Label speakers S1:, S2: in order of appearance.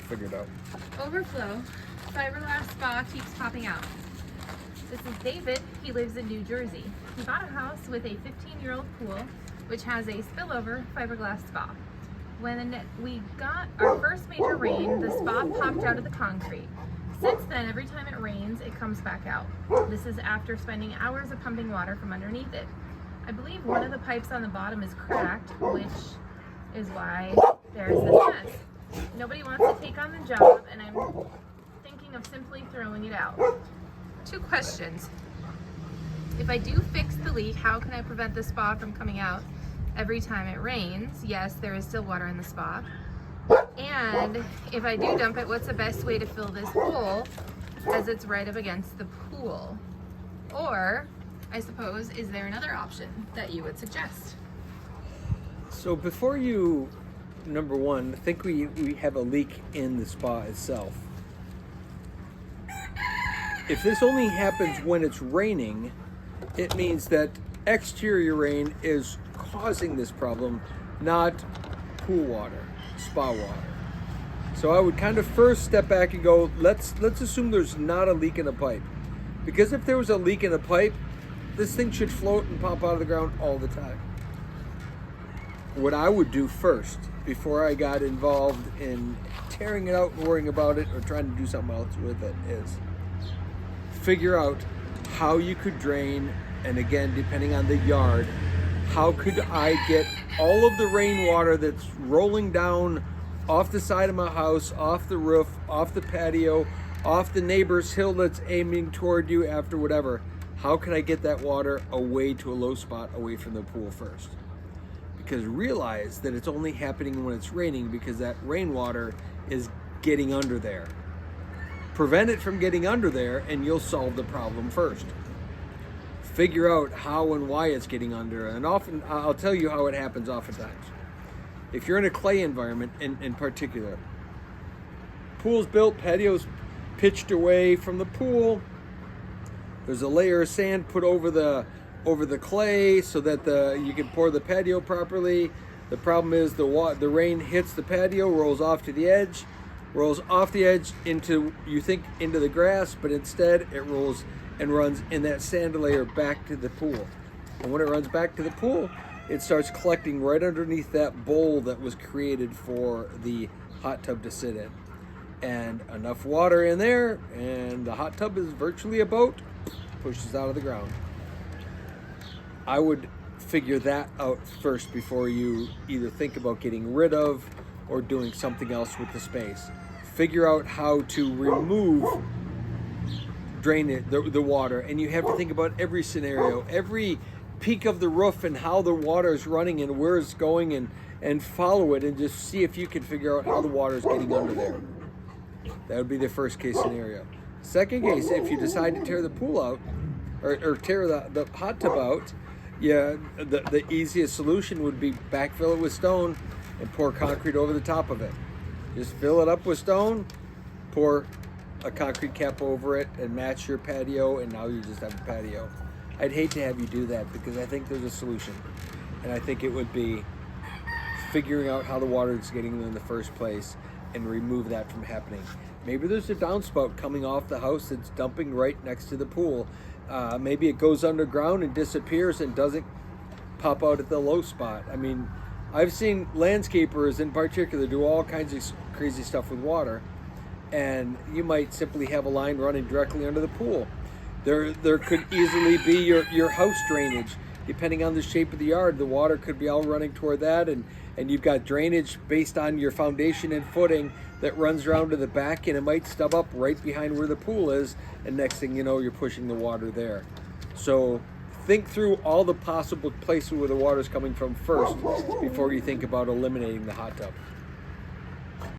S1: figured out.
S2: Overflow. Fiberglass spa keeps popping out. This is David. He lives in New Jersey. He bought a house with a 15-year-old pool, which has a spillover fiberglass spa. When we got our first major rain, the spa popped out of the concrete. Since then, every time it rains, it comes back out. This is after spending hours of pumping water from underneath it. I believe one of the pipes on the bottom is cracked, which is why there's this mess. Nobody wants to take on the job, and I'm thinking of simply throwing it out. 2 questions. If I do fix the leak, how can I prevent the spa from coming out every time it rains? Yes, there is still water in the spa. And if I do dump it, what's the best way to fill this hole as it's right up against the pool? Or, I suppose, is there another option that you would suggest?
S1: So before you, number one, think we have a leak in the spa itself. If this only happens when it's raining, it means that exterior rain is causing this problem, not pool water, spa water. So I would kind of first step back and go, let's assume there's not a leak in a pipe. Because if there was a leak in a pipe, this thing should float and pop out of the ground all the time. What I would do first, before I got involved in tearing it out and worrying about it or trying to do something else with it, is figure out how you could drain, and again, depending on the yard, how could I get all of the rainwater that's rolling down off the side of my house, off the roof, off the patio, off the neighbor's hill that's aiming toward you after whatever, how can I get that water away to a low spot away from the pool first? Because realize that it's only happening when it's raining because that rainwater is getting under there. Prevent it from getting under there and you'll solve the problem first. Figure out how and why it's getting under, and often, I'll tell you how it happens oftentimes. If you're in a clay environment in particular, pool's built, patio's pitched away from the pool, there's a layer of sand put over the clay so that you can pour the patio properly. The problem is the rain hits the patio, rolls off to the edge, rolls off the edge into the grass, but instead it rolls and runs in that sand layer back to the pool. And when it runs back to the pool, it starts collecting right underneath that bowl that was created for the hot tub to sit in. And enough water in there, and the hot tub is virtually a boat, pushes out of the ground. I would figure that out first before you either think about getting rid of or doing something else with the space. Figure out how to drain the water, and you have to think about every scenario, every peak of the roof and how the water is running and where it's going, and follow it and just see if you can figure out how the water is getting under there. That would be the first case scenario. Second case, if you decide to tear the pool out or tear the hot tub out, the easiest solution would be backfill it with stone and pour concrete over the top of it. Just fill it up with stone, pour a concrete cap over it, and match your patio, and now you just have a patio. I'd hate to have you do that because I think there's a solution, and I think it would be figuring out how the water is getting in the first place and remove that from happening. Maybe there's a downspout coming off the house that's dumping right next to the pool. Maybe it goes underground and disappears and doesn't pop out at the low spot. I mean, I've seen landscapers in particular do all kinds of crazy stuff with water, and you might simply have a line running directly under the pool. There could easily be your house drainage. Depending on the shape of the yard, the water could be all running toward that, and you've got drainage based on your foundation and footing that runs around to the back, and it might stub up right behind where the pool is, and next thing you know, you're pushing the water there. So think through all the possible places where the water is coming from first before you think about eliminating the hot tub.